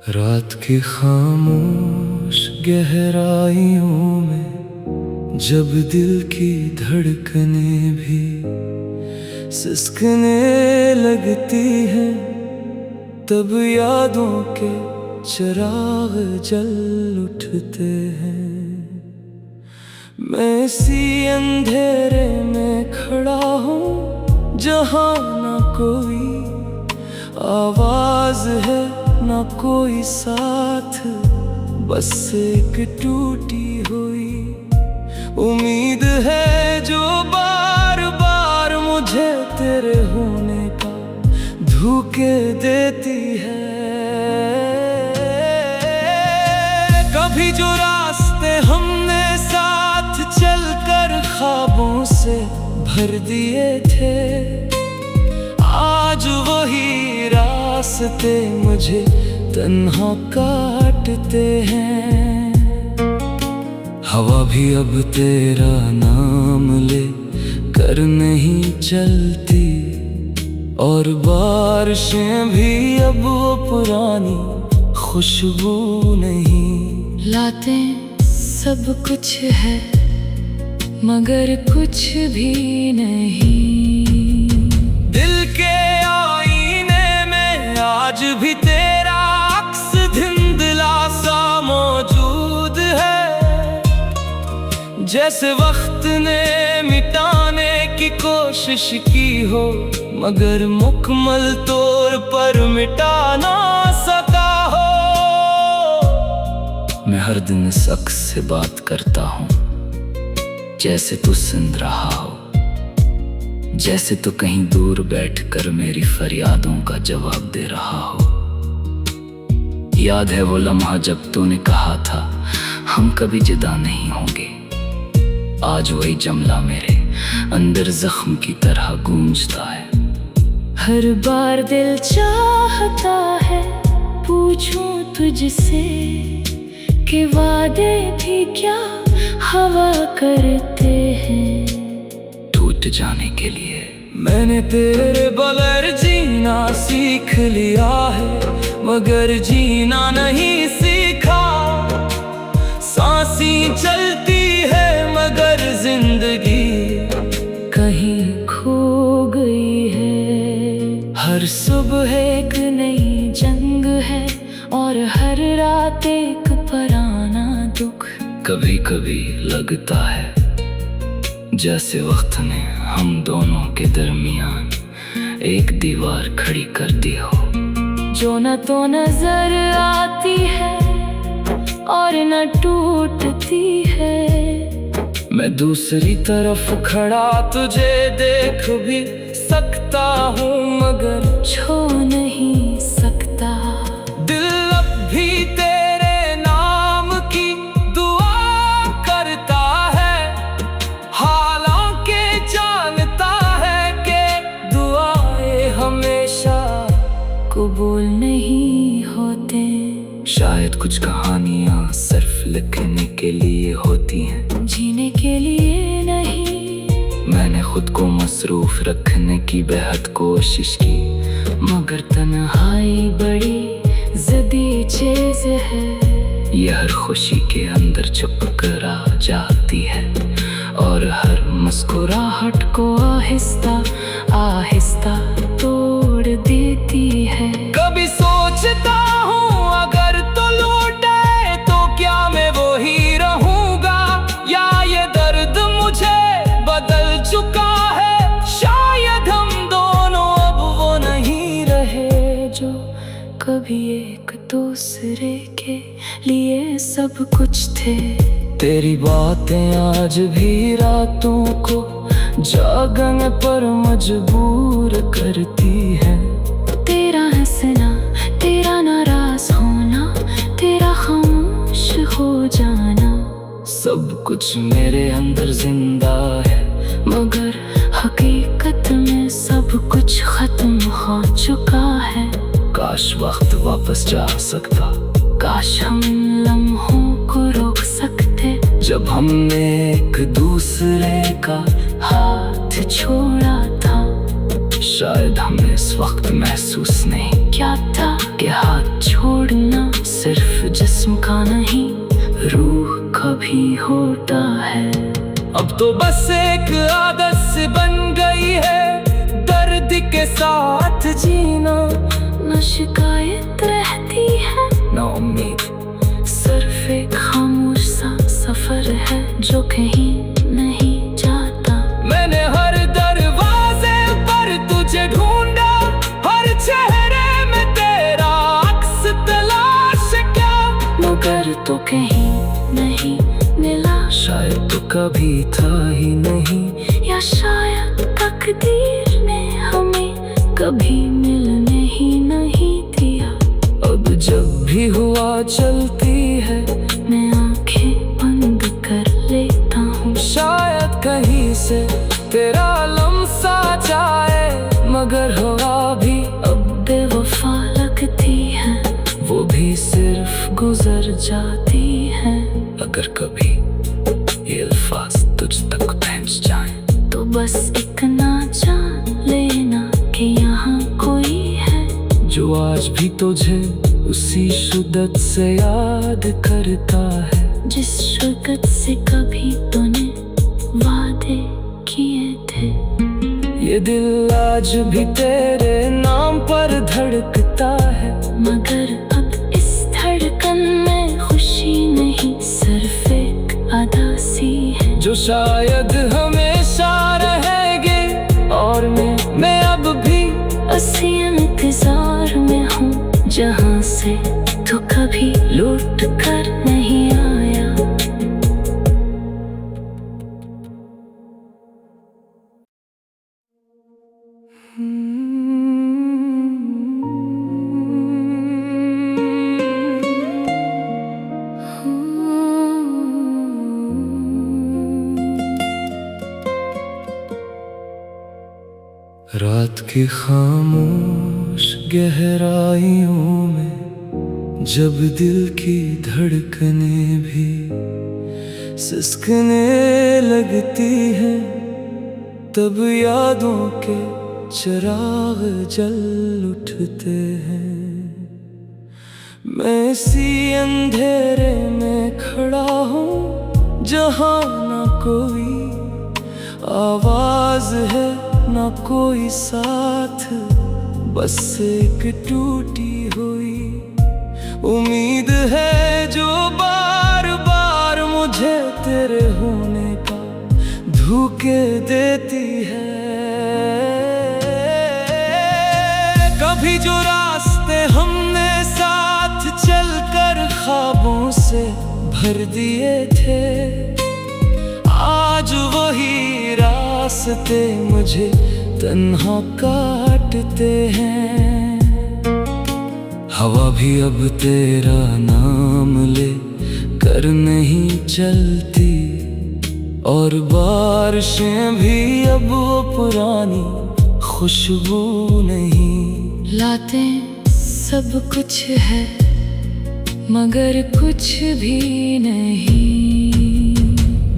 रात की खामोश गहराइयों में जब दिल की धड़कनें भी सिसकने लगती हैं, तब यादों के चिराग जल उठते हैं। मैं इसी अंधेरे में खड़ा हूँ जहाँ ना कोई आवाज है ना कोई साथ, बस एक टूटी हुई उम्मीद है जो बार बार मुझे तेरे होने का धोखे देती है। कभी जो रास्ते हमने साथ चलकर ख्वाबों से भर दिए थे, आज वही रास्ते मुझे तन्हा काटते हैं। हवा भी अब तेरा नाम ले कर नहीं चलती, और बारिशें भी अब वो पुरानी खुशबू नहीं लाते। सब कुछ है मगर कुछ भी नहीं। दिल के आईने में आज भी तेरा अक्स धुंधला सा मौजूद है, जैसे वक्त ने मिटाने की कोशिश की हो मगर मुकम्मल तौर पर मिटा ना सका हो। मैं हर दिन इस अक्स से बात करता हूँ, जैसे तू सुन रहा हो, जैसे तो कहीं दूर बैठकर मेरी फरियादों का जवाब दे रहा हो। याद है वो लम्हा जब तूने कहा था हम कभी जुदा नहीं होंगे। आज वही जुमला मेरे अंदर जख्म की तरह गूंजता है। हर बार दिल चाहता है पूछूं तुझसे कि वादे भी क्या हवा करते हैं। टूट जाने के लिए मैंने तेरे बगैर जीना सीख लिया है, मगर जीना नहीं सीखा। सांसें चलती है मगर जिंदगी कहीं खो गई है। हर सुबह एक नई जंग है और हर रात एक पुराना दुख। कभी कभी लगता है जैसे वक्त ने हम दोनों के दरमियान एक दीवार खड़ी कर दी हो, जो न तो नजर आती है और न टूटती है। मैं दूसरी तरफ खड़ा तुझे देख भी सकता हूँ मगर छू नहीं सकता। दिल अब भी तेरे नाम की दुआ करता है, हालांकि जानता है कि दुआएं हमेशा कबूल नहीं होते। शायद कुछ कहानियाँ सिर्फ लिखने के लिए होती हैं, जीने के लिए नहीं। मैंने खुद को मसरूफ रखने की बेहद कोशिश की, मगर तन्हाई बड़ी ज़िद्दी चीज़ है। यह हर खुशी के अंदर छुप कर आ जाती है और हर मुस्कुराहट को आहिस्ता आहिस्ता तोड़ देती है। कभी सोचता हूँ अगर तो लौटे तो क्या मैं वो ही रहूँगा, या ये दर्द मुझे बदल चुका है। शायद हम दोनों अब वो नहीं रहे जो कभी एक दूसरे के लिए सब कुछ थे। तेरी बातें आज भी रातों को जागने पर मजबूर करती है। तेरा हंसना, तेरा नाराज होना, तेरा खामोश हो जाना, सब कुछ मेरे अंदर जिंदा है मगर हकीकत में सब कुछ खत्म हो चुका है। काश वक्त वापस जा सकता, काश हम इन लम्हों को रोक सकते जब हमने एक दूसरे का हाथ छोड़ा था। शायद हमने इस वक्त महसूस नहीं क्या था कि हाथ छोड़ना सिर्फ जिस्म का नहीं, रूह का भी होता है। अब तो बस एक आदत सी बन गई है दर्द के साथ जीना। न शिकायत रहती है ना उम्मीद, सिर्फ एक खामोश सा सफर है जो कहीं नहीं जाता। मैंने हर दरवाजे पर तुझे ढूंढा, हर चेहरे में तेरा अक्स तलाश क्या, मगर तो कहीं नहीं मिला। शायद तो कभी था ही नहीं, या शायद तकदीर ने हमें कभी मिलने ही नहीं दिया। अब जब भी हुआ चलती है मैं आंखें बंद कर लेता हूँ, शायद कहीं से तेरा लम्सा जाए, मगर हवा भी अब बेवफा लगती है, वो भी सिर्फ गुजर जाती है। अगर कभी ये अल्फाज तुझ तक पहुंच जाएं, तो बस इतना जान लेना कि यहाँ कोई है जो आज भी तुझे उसी शिद्दत से याद करता है, जिस शिद्दत से कभी तूने वादे किए थे। ये दिल आज भी तेरे नाम पर धड़कता है, मगर अब इस धड़कन में खुशी नहीं, सिर्फ एक अदासी है जो शायद हमेशा रहेगी। और मैं अब भी उसी इंतजार में हूँ जहाँ से तू कभी लौट कर नहीं आया। रात की खामोश गहराइयों में जब दिल की धड़कनें भी सिसकने लगती हैं, तब यादों के चिराग जल उठते हैं। मैं इसी अंधेरे में खड़ा हूँ जहाँ ना कोई आवाज है ना कोई साथ, बस एक टूटी हुई उम्मीद है जो बार बार मुझे तेरे होने का धोखे देती है। कभी जो रास्ते हमने साथ चलकर ख्वाबों से भर दिए थे, आज वही रास्ते मुझे तन्हा काटते हैं। हवा भी अब तेरा नाम ले कर नहीं चलती, और बारिशें भी अब वो पुरानी खुशबू नहीं लाते। सब कुछ है मगर कुछ भी नहीं,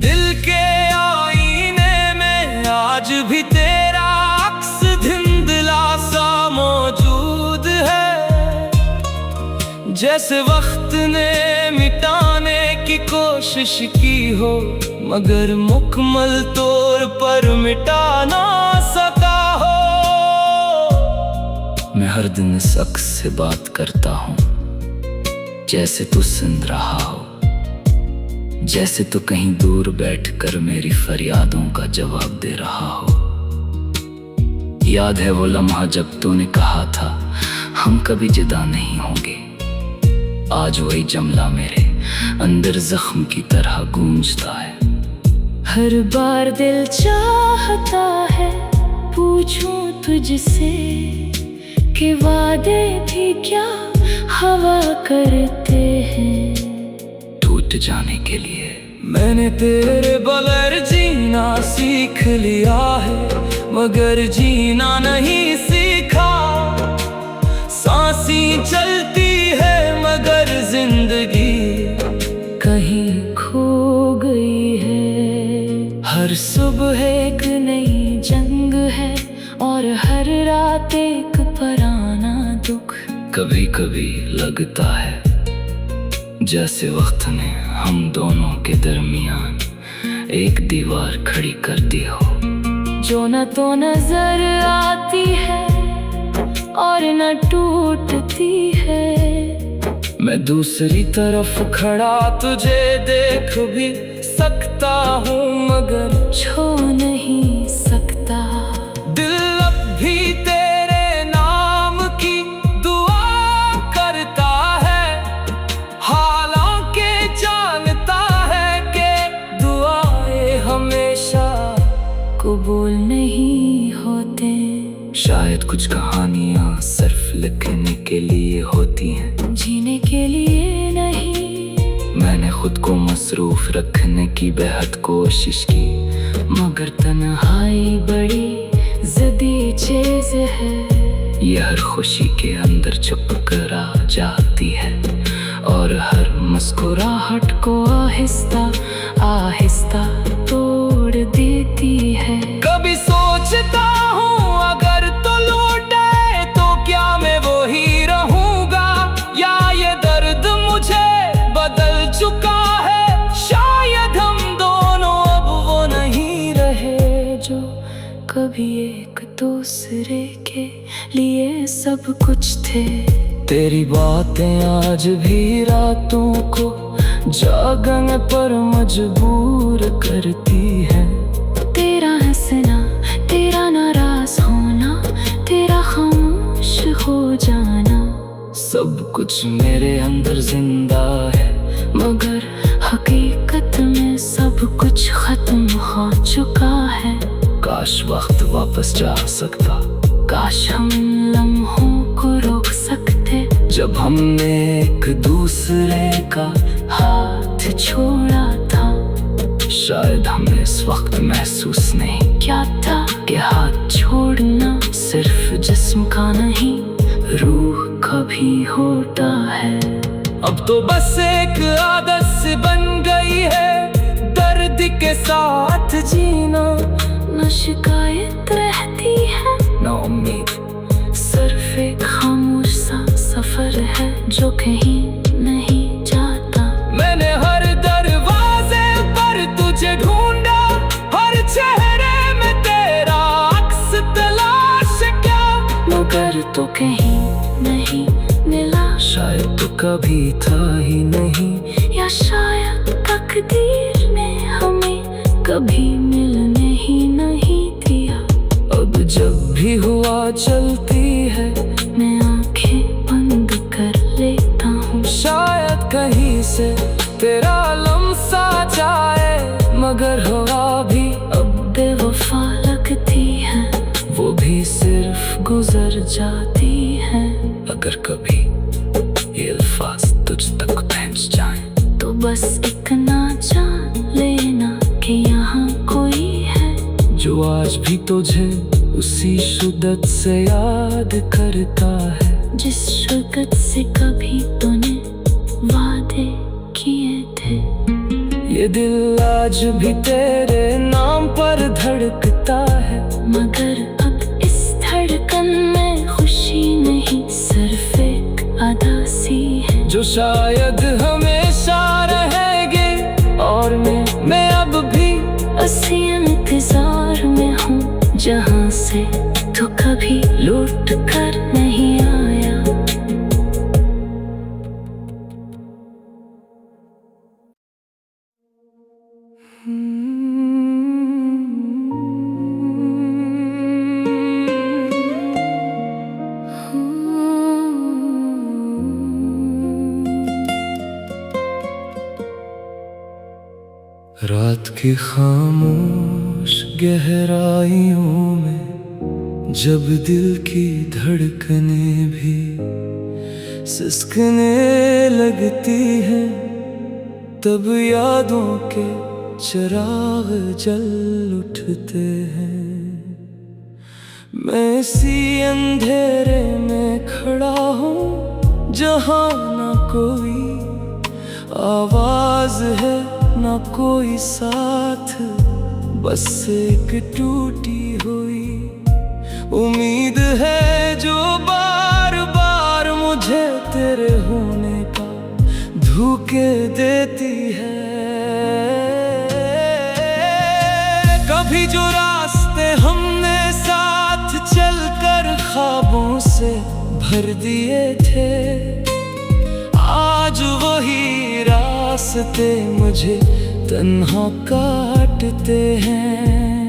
दिल के आईने में आज भी तेरा अक्स धुंधला सा मौजूद है, जैसे वक्त ने मिटाने की कोशिश की हो मगर मुकम्मल तौर पर मिटा ना सका हो। मैं हर दिन इस अक्स से बात करता हूँ, जैसे तू सुन रहा हो, जैसे तू कहीं दूर बैठकर मेरी फरियादों का जवाब दे रहा हो। याद है वो लम्हा जब तूने कहा था हम कभी जुदा नहीं होंगे, आज वही जमला मेरे अंदर जख्म की तरह गूंजता है। हर बार दिल चाहता है पूछूं तुझसे कि वादे भी क्या हवा करते हैं। टूट जाने के लिए मैंने तेरे बगैर जीना सीख लिया है, मगर जीना नहीं सीखा। सांसें चलती है मगर जिंदगी कहीं खो गई है। हर सुबह एक नई जंग है और हर रात एक पुराना दुख। कभी कभी लगता है जैसे वक्त ने हम दोनों के दरमियान एक दीवार खड़ी कर दी हो, जो न तो नजर आती है और न टूटती है। मैं दूसरी तरफ खड़ा तुझे देख भी सकता हूँ, मगर छू नहीं सकता। दिल अब भी तेरे नाम की दुआ करता है, हालांकि जानता है कि दुआएं हमेशा कबूल नहीं होते। शायद कुछ कहानियाँ सिर्फ लिखने के लिए होती हैं, जीने के लिए नहीं। मैंने खुद को मसरूफ रखने की बेहद कोशिश की, मगर तन्हाई बड़ी ज़िद्दी चीज़ है। ये हर खुशी के अंदर छुप कर आ जाती है, और हर मुस्कुराहट को आहिस्ता आहिस्ता तोड़ देती है। कभी सोचता हूँ अगर तो लौटे तो क्या मैं वो ही रहूंगा, या ये दर्द मुझे बदल चुका है। शायद हम दोनों अब वो नहीं रहे जो कभी एक दूसरे के लिए सब कुछ थे। तेरी बातें आज भी रातों को जागने पर मजबूर करती है। तेरा हंसना, तेरा नाराज होना, तेरा खामोश हो जाना, सब कुछ मेरे अंदर जिंदा है, मगर हकीकत में सब कुछ खत्म हो चुका है। काश वक्त वापस जा सकता, काश हम लम्हों को रोक सकते, जब हमने एक दूसरे का हाथ छोड़ा था। शायद हमें इस वक्त महसूस नहीं क्या था कि हाथ छोड़ना सिर्फ जिस्म का नहीं, रूह का भी होता है। अब तो बस एक आदत सी बन गई है दर्द के साथ जीना। न शिकायत रहती है, ना उम्मीद, सिर्फ एक खामोश सा सफर है जो कहीं नहीं जाता। मैंने हर दरवाजे पर तुझे ढूंढा, हर चेहरे में तेरा अक्स तलाश क्या, मगर तो कहीं नहीं मिला। शायद तो कभी था ही नहीं, या शायद तकदीर ने हमें कभी मिलने ही नहीं दिया। अब जब भी हुआ चलती है मैं आंखें बंद कर लेता हूँ, शायद कहीं से तेरा लम्सा जाए, मगर हवा भी अब बेवफा लगती है, वो भी सिर्फ गुजर जाती है। अगर कभी ये अल्फाज तुझ तक पहुंच जाएं, तो बस इतना जान लेना कि यहाँ कोई है जो आज भी तुझे उसी शिद्दत से याद करता है, जिस शिद्दत से कभी तूने वादे किए थे। ये दिल आज भी तेरे नाम पर धड़कता है, मगर अब इस धड़कन में खुशी नहीं, सिर्फ एक अदासी है जो शायद हमेशा रहेगी। और मैं अब भी उसी इंतजार में हूँ जहाँ से तू कभी लौट कर नहीं आया। रात की खामोश गहराइयों में जब दिल की धड़कनें भी सिसकने लगती हैं, तब यादों के चिराग जल उठते हैं। मैं इसी अंधेरे में खड़ा हूँ जहाँ ना कोई आवाज है ना कोई साथ, बस एक टूटी हुई उम्मीद है जो बार बार मुझे तेरे होने का धोखे देती है। कभी जो रास्ते हमने साथ चलकर ख्वाबों से भर दिए थे, आज वही रास्ते मुझे तन्हा काटते हैं।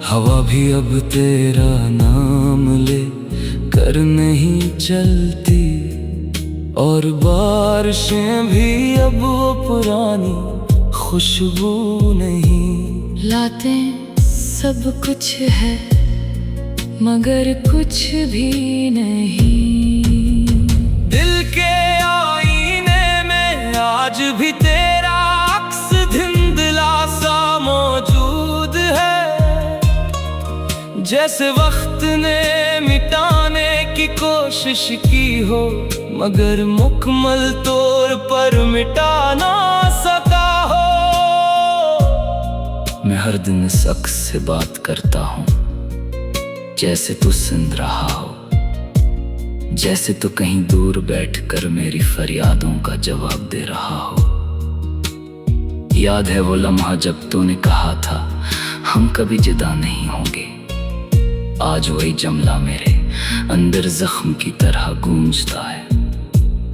हवा भी अब तेरा नाम ले कर नहीं चलती, और बारिशें भी अब वो पुरानी खुशबू नहीं। लाते सब कुछ है मगर कुछ भी नहीं। दिल के आईने में आज भी तेरा अक्स धुंधला सा मौजूद है, जैसे वक्त ने मिटाने की कोशिश की हो मगर मुकम्मल तौर पर मिटा ना सका हो। मैं हर दिन इस अक्स से बात करता हूँ, जैसे तू सुन रहा हो, जैसे तू कहीं दूर बैठकर मेरी फरियादों का जवाब दे रहा हो। याद है वो लम्हा जब तूने कहा था हम कभी जुदा नहीं होंगे। आज वही जमला मेरे अंदर जख्म की तरह गूंजता है।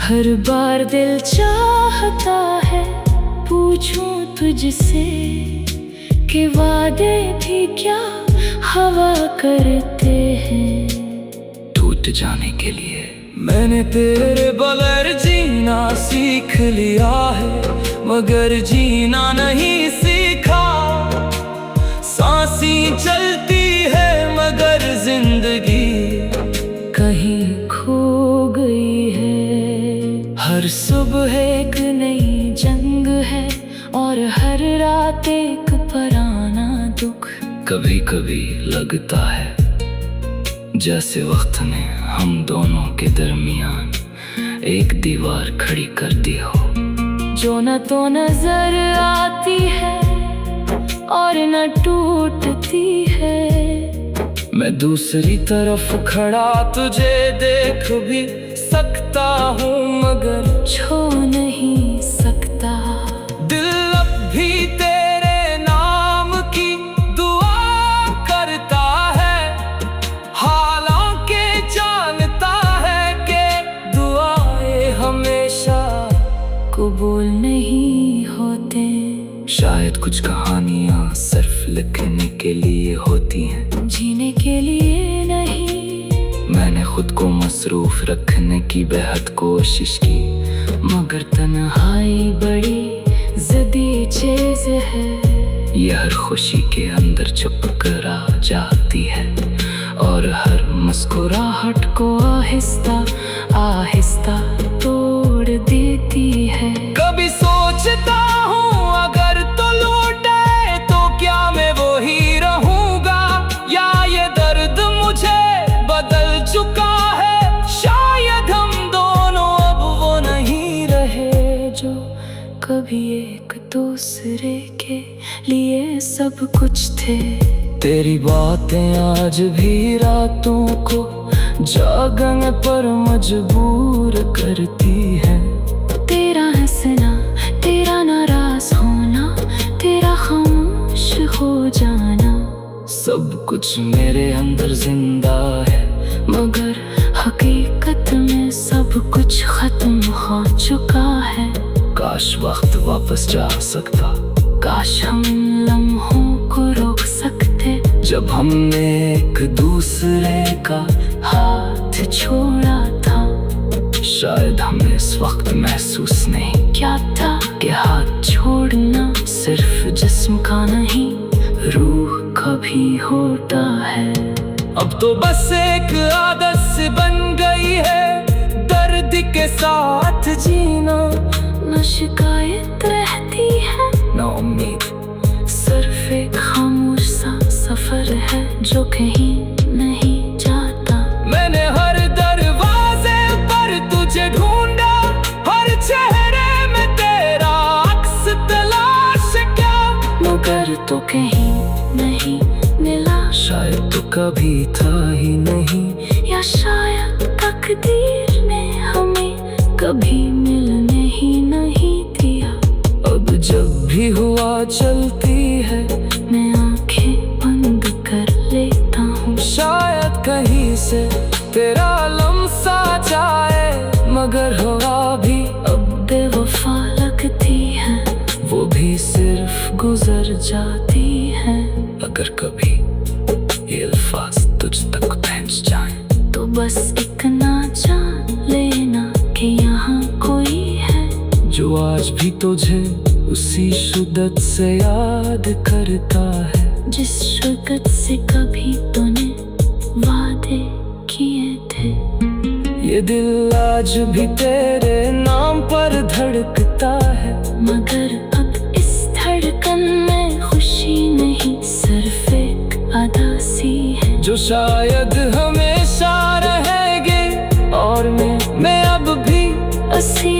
हर बार दिल चाहता है पूछूं तुझसे कि वादे भी क्या हवा करते हैं। टूट जाने के लिए मैंने तेरे बगैर जीना सीख लिया है, मगर जीना नहीं सीखा। सांसें चलती है मगर जिंदगी कहीं खो गई है। हर सुबह एक नई जंग है और हर रात एक पुराना दुख। कभी कभी लगता है जैसे वक्त ने हम दोनों के दरमियान एक दीवार खड़ी कर दी हो, जो न तो नजर आती है और न टूटती है। मैं दूसरी तरफ खड़ा तुझे देख भी सकता हूँ मगर छू नहीं सकता। दिल अब भी तेरे नाम की दुआ करता है, हालांकि जानता है कि दुआएं हमेशा कबूल नहीं होते। शायद कुछ कहानियाँ सिर्फ लिखने के लिए होती हैं, जीने के लिए नहीं। मैंने खुद को मसरूफ रखने की बेहद कोशिश की, मगर तन्हाई बड़ी ज़िद्दी चीज़ है। ये हर खुशी के अंदर छुप कर आ जाती है, और हर मुस्कुराहट को आहिस्ता आहिस्ता तोड़ देती है। कभी सोचता हूँ अगर तो लौटे तो क्या मैं वो ही रहूंगा, या ये दर्द मुझे बदल चुका है। शायद हम दोनों अब वो नहीं रहे जो कभी एक दूसरे के लिए सब कुछ थे। तेरी बातें आज भी रातों को जागने पर मजबूर करती है। तेरा हंसना, तेरा नाराज होना, तेरा खामोश हो जाना, सब कुछ मेरे अंदर जिंदा है, मगर हकीकत में सब कुछ खत्म हो चुका है। काश वक्त वापस जा सकता, काश हम लम्हों को रोक सकते, जब हमने एक दूसरे का हाथ छोड़ा था। शायद हमें इस वक्त महसूस नहीं क्या था कि हाथ छोड़ना सिर्फ जिस्म का नहीं, रूह का भी होता है। अब तो बस एक आदत सी बन गई है दर्द के साथ जीना। न शिकायत रहती है ना उम्मीद, सिर्फ एक खामोश सा सफर है जो कहीं नहीं जाता। मैंने हर दरवाजे पर तुझे ढूंढा, हर चेहरे में तेरा अक्स तलाश किया, मगर तो कहीं नहीं मिला। शायद तो कभी था ही नहीं, या शायद तकदीर ने हमें कभी मिलने ही नहीं दिया। अब जब भी हुआ चलती है मैं आंखें बंद कर लेता हूँ। शायद कहीं से तेरा लम्सा जाए, मगर हवा भी अब बेवफा लगती है, वो भी सिर्फ गुजर जाती है। अगर कभी ये अल्फाज तुझ तक पहुंच जाए तो बस इतना जान लेना कि यहाँ कोई है जो आज भी तुझे उसी शिद्दत से याद करता है, जिस शिद्दत से कभी तूने वादे किए थे। ये दिल आज भी तेरे नाम पर धड़कता है, मगर अब इस धड़कन में खुशी नहीं, सिर्फ एक अदासी है जो शायद हमेशा रहेगी। और मैं अब भी असी